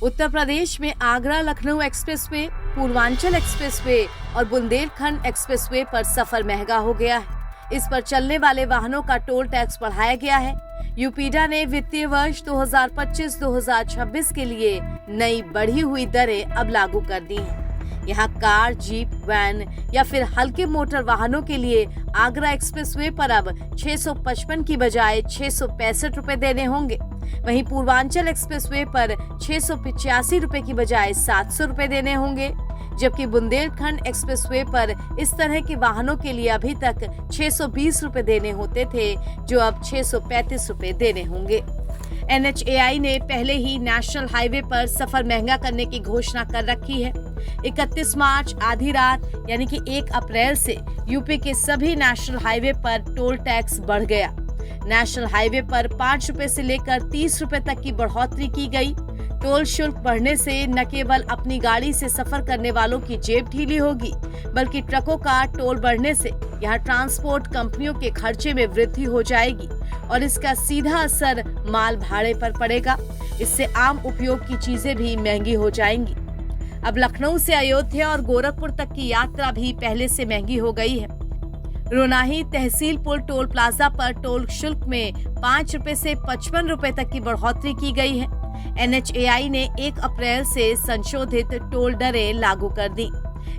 उत्तर प्रदेश में Agra Lucknow expressway, Purvanchal expressway और Bundelkhand expressway पर सफर महंगा हो गया है। इस पर चलने वाले वाहनों का टोल टैक्स बढ़ाया गया है। यूपीडा ने वित्तीय वर्ष 2025-2026 के लिए नई बढ़ी हुई दरें अब लागू कर दी हैं। यहाँ कार, जीप, वैन या फिर हल्के मोटर वाहनों के लिए आगरा एक्सप्रेसवे पर अब 655 की बजाय 665 रुपए देने होंगे। वहीं पूर्वांचल एक्सप्रेसवे पर 685 रुपए की बजाय 700 रुपए देने होंगे, जबकि बुंदेलखंड एक्सप्रेसवे पर इस तरह के वाहनों के लिए अभी तक 620 रुपए देने होते थे, जो अब 635 रुपए देने होंगे। NHAI ने पहले ही नेशनल हाईवे पर सफर महंगा करने की घोषणा कर रखी है। 31 मार्च आधी रात यानी कि 1 अप्रैल से यूपी के सभी नेशनल हाईवे पर टोल टैक्स बढ़ गया। नेशनल हाईवे पर 5 रुपए से लेकर 30 रुपए तक की बढ़ोतरी की गई। टोल शुल्क बढ़ने से न केवल अपनी गाड़ी से सफर करने वालों की जेब ढीली होगी, बल्कि ट्रकों का टोल बढ़ने से यहाँ ट्रांसपोर्ट कंपनियों के खर्चे में वृद्धि हो जाएगी और इसका सीधा असर माल भाड़े पर पड़ेगा। इससे आम उपयोग की चीजें भी महंगी हो जाएंगी। अब लखनऊ से अयोध्या और गोरखपुर तक की यात्रा भी पहले से महंगी हो गई है। रोनाही तहसीलपुर टोल प्लाजा पर टोल शुल्क में 5 रुपए से 55 रुपए तक की बढ़ोतरी की गई है। NHAI ने 1 अप्रैल से संशोधित टोल दरें लागू कर दी।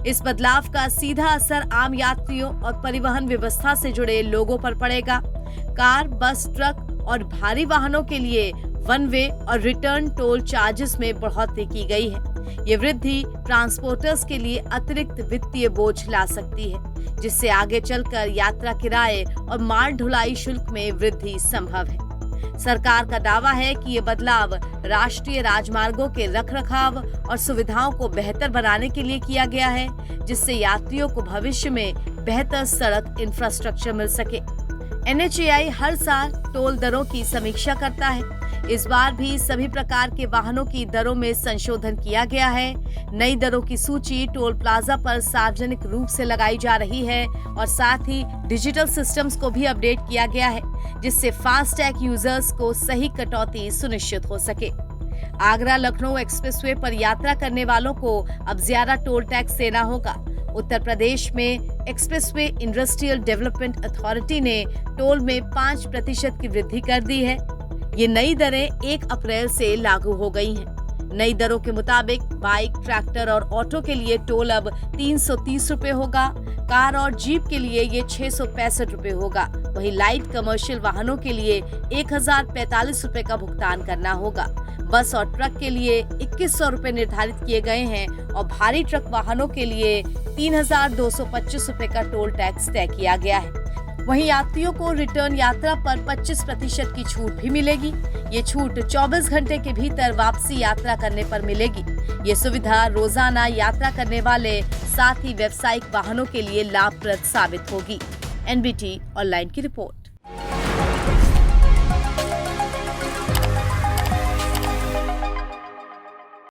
इस बदलाव का सीधा असर आम यात्रियों और परिवहन व्यवस्था से जुड़े लोगों पर पड़ेगा। कार, बस, ट्रक और भारी वाहनों के लिए वन वे और रिटर्न टोल चार्जेस में बढ़ोतरी की गई है। ये वृद्धि ट्रांसपोर्टर्स के लिए अतिरिक्त वित्तीय बोझ ला सकती है, जिससे आगे चलकर यात्रा किराए और माल ढुलाई शुल्क में वृद्धि संभव है। सरकार का दावा है कि ये बदलाव राष्ट्रीय राजमार्गों के रखरखाव और सुविधाओं को बेहतर बनाने के लिए किया गया है, जिससे यात्रियों को भविष्य में बेहतर सड़क इंफ्रास्ट्रक्चर मिल सके। NHAI हर साल टोल दरों की समीक्षा करता है। इस बार भी सभी प्रकार के वाहनों की दरों में संशोधन किया गया है। नई दरों की सूची टोल प्लाजा पर सार्वजनिक रूप से लगाई जा रही है और साथ ही डिजिटल सिस्टम्स को भी अपडेट किया गया है, जिससे फास्टैग यूजर्स को सही कटौती सुनिश्चित हो सके। आगरा लखनऊ एक्सप्रेसवे पर यात्रा करने वालों को अब ज्यादा टोल टैक्स देना होगा। उत्तर प्रदेश में एक्सप्रेसवे इंडस्ट्रियल डेवलपमेंट अथॉरिटी ने टोल में 5% की वृद्धि कर दी है। ये नई दरें 1 अप्रैल से लागू हो गई हैं। नई दरों के मुताबिक बाइक, ट्रैक्टर और ऑटो के लिए टोल अब 330 रुपए होगा। कार और जीप के लिए ये 665 रुपए होगा। वहीं लाइट कमर्शियल वाहनों के लिए 1045 रुपए का भुगतान करना होगा। बस और ट्रक के लिए 2100 रुपए निर्धारित किए गए हैं और भारी ट्रक वाहनों के लिए 3225 रुपए का टोल टैक्स तय किया गया है। वहीं यात्रियों को रिटर्न यात्रा पर 25% की छूट भी मिलेगी। ये छूट 24 घंटे के भीतर वापसी यात्रा करने पर मिलेगी। ये सुविधा रोजाना यात्रा करने वाले साथ ही व्यावसायिक वाहनों के लिए लाभप्रद साबित होगी। NBT ऑनलाइन की रिपोर्ट।